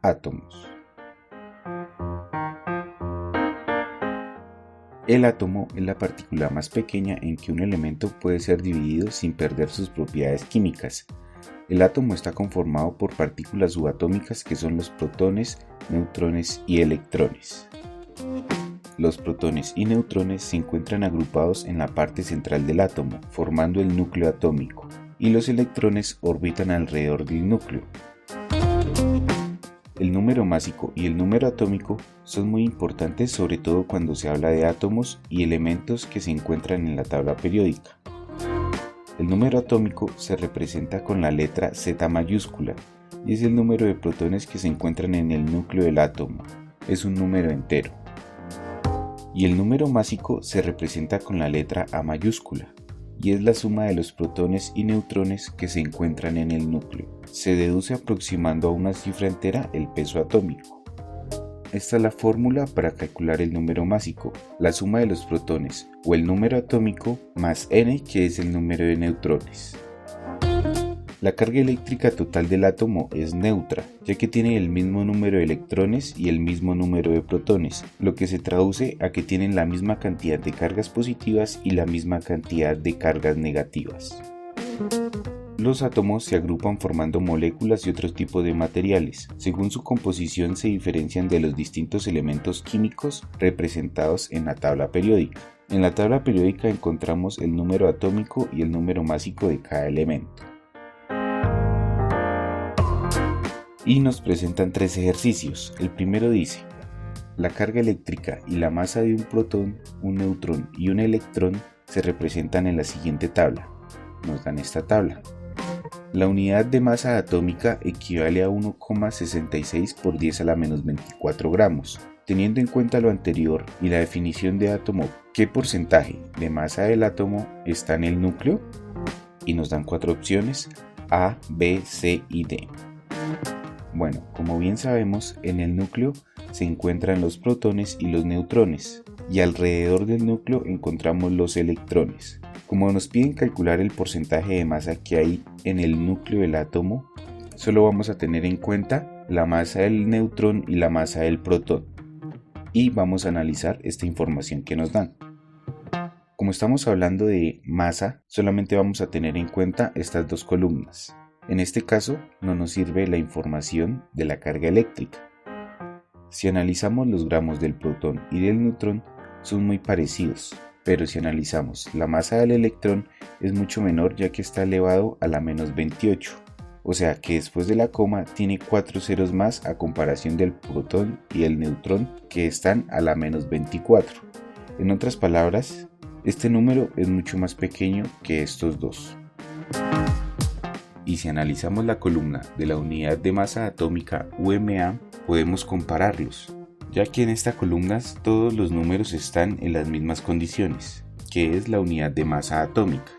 átomos. El átomo es la partícula más pequeña en que un elemento puede ser dividido sin perder sus propiedades químicas. El átomo está conformado por partículas subatómicas que son los protones, neutrones y electrones. Los protones y neutrones se encuentran agrupados en la parte central del átomo, formando el núcleo atómico, y los electrones orbitan alrededor del núcleo. El número másico y el número atómico son muy importantes, sobre todo cuando se habla de átomos y elementos que se encuentran en la tabla periódica. El número atómico se representa con la letra Z mayúscula y es el número de protones que se encuentran en el núcleo del átomo. Es un número entero. Y el número másico se representa con la letra A mayúscula y es la suma de los protones y neutrones que se encuentran en el núcleo. Se deduce aproximando a una cifra entera el peso atómico. Esta es la fórmula para calcular el número másico, la suma de los protones o el número atómico más n, que es el número de neutrones. La carga eléctrica total del átomo es neutra, ya que tiene el mismo número de electrones y el mismo número de protones, lo que se traduce a que tienen la misma cantidad de cargas positivas y la misma cantidad de cargas negativas. Los átomos se agrupan formando moléculas y otros tipos de materiales. Según su composición se diferencian de los distintos elementos químicos representados en la tabla periódica. En la tabla periódica encontramos el número atómico y el número másico de cada elemento. Y nos presentan 3 ejercicios. El primero dice: la carga eléctrica y la masa de un protón, un neutrón y un electrón se representan en la siguiente tabla. Nos dan esta tabla. La unidad de masa atómica equivale a 1,66 por 10 a la menos 24 gramos. Teniendo en cuenta lo anterior y la definición de átomo, ¿qué porcentaje de masa del átomo está en el núcleo? Y nos dan 4 opciones: A, B, C y D. Bueno, como bien sabemos, en el núcleo se encuentran los protones y los neutrones, y alrededor del núcleo encontramos los electrones. Como nos piden calcular el porcentaje de masa que hay en el núcleo del átomo, solo vamos a tener en cuenta la masa del neutrón y la masa del protón, y vamos a analizar esta información que nos dan. Como estamos hablando de masa, solamente vamos a tener en cuenta estas dos columnas. En este caso, no nos sirve la información de la carga eléctrica. Si analizamos los gramos del protón y del neutrón, son muy parecidos, pero si analizamos la masa del electrón, es mucho menor, ya que está elevado a la menos 28, o sea que después de la coma tiene 4 ceros más a comparación del protón y el neutrón, que están a la menos 24. En otras palabras, este número es mucho más pequeño que estos dos. Y si analizamos la columna de la unidad de masa atómica UMA, podemos compararlos, ya que en esta columna todos los números están en las mismas condiciones, que es la unidad de masa atómica.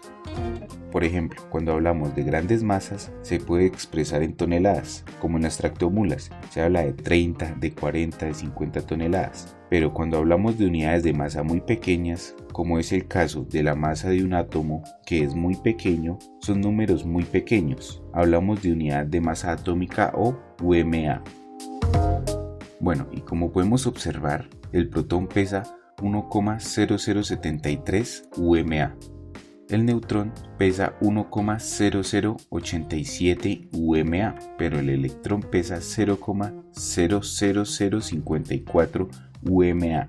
Por ejemplo, cuando hablamos de grandes masas, se puede expresar en toneladas, como en las tractomulas, se habla de 30, de 40, de 50 toneladas. Pero cuando hablamos de unidades de masa muy pequeñas, como es el caso de la masa de un átomo, que es muy pequeño, son números muy pequeños. Hablamos de unidad de masa atómica o UMA. Bueno, y como podemos observar, el protón pesa 1,0073 UMA. El neutrón pesa 1,0087 UMA, pero el electrón pesa 0,00054 UMA.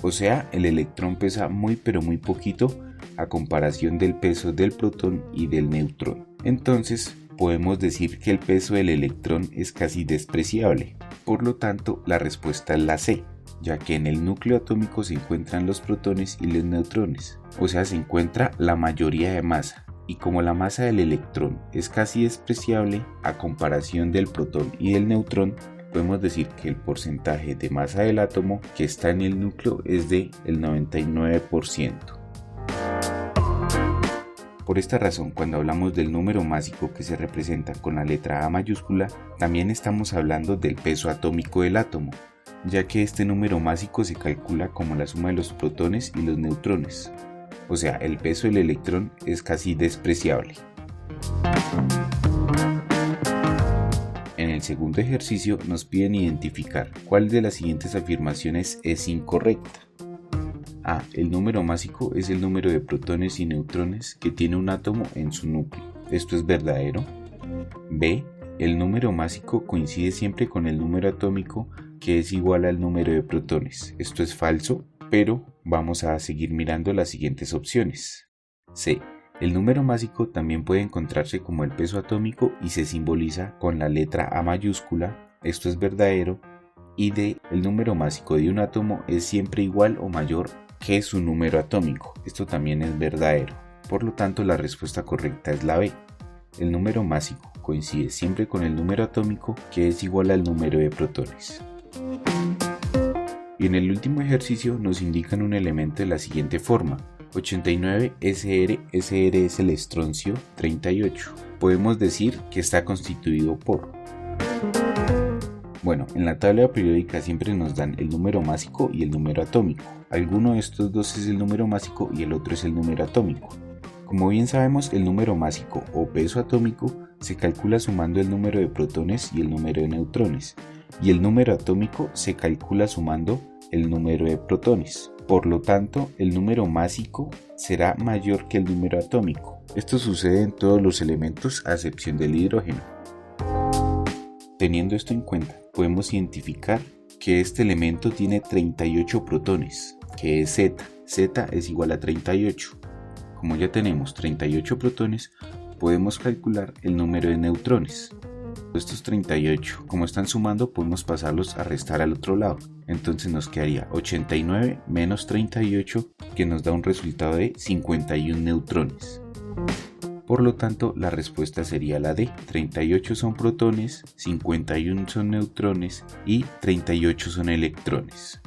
O sea, el electrón pesa muy pero muy poquito a comparación del peso del protón y del neutrón. Entonces, podemos decir que el peso del electrón es casi despreciable. Por lo tanto, la respuesta es la C, ya que en el núcleo atómico se encuentran los protones y los neutrones, o sea, se encuentra la mayoría de masa, y como la masa del electrón es casi despreciable a comparación del protón y del neutrón, podemos decir que el porcentaje de masa del átomo que está en el núcleo es del 99%. Por esta razón, cuando hablamos del número másico que se representa con la letra A mayúscula, también estamos hablando del peso atómico del átomo, ya que este número másico se calcula como la suma de los protones y los neutrones. O sea, el peso del electrón es casi despreciable. En el segundo ejercicio nos piden identificar cuál de las siguientes afirmaciones es incorrecta. A. El número másico es el número de protones y neutrones que tiene un átomo en su núcleo. Esto es verdadero. B. El número másico coincide siempre con el número atómico que es igual al número de protones. Esto es falso, pero vamos a seguir mirando las siguientes opciones. C. El número másico también puede encontrarse como el peso atómico y se simboliza con la letra A mayúscula. Esto es verdadero. Y D. El número másico de un átomo es siempre igual o mayor que su número atómico. Esto también es verdadero. Por lo tanto, la respuesta correcta es la B. El número másico coincide siempre con el número atómico que es igual al número de protones. Y en el último ejercicio nos indican un elemento de la siguiente forma: 89 SR, SR es el estroncio 38. Podemos decir que está constituido por... Bueno, en la tabla periódica siempre nos dan el número másico y el número atómico. Alguno de estos dos es el número másico y el otro es el número atómico. Como bien sabemos, el número másico o peso atómico se calcula sumando el número de protones y el número de neutrones, y el número atómico se calcula sumando el número de protones. Por lo tanto, el número másico será mayor que el número atómico. Esto sucede en todos los elementos a excepción del hidrógeno. Teniendo esto en cuenta, podemos identificar que este elemento tiene 38 protones, que es Z. Z es igual a 38. Como ya tenemos 38 protones, podemos calcular el número de neutrones. Estos 38, como están sumando, podemos pasarlos a restar al otro lado. Entonces nos quedaría 89 menos 38, que nos da un resultado de 51 neutrones. Por lo tanto, la respuesta sería la D. 38 son protones, 51 son neutrones y 38 son electrones.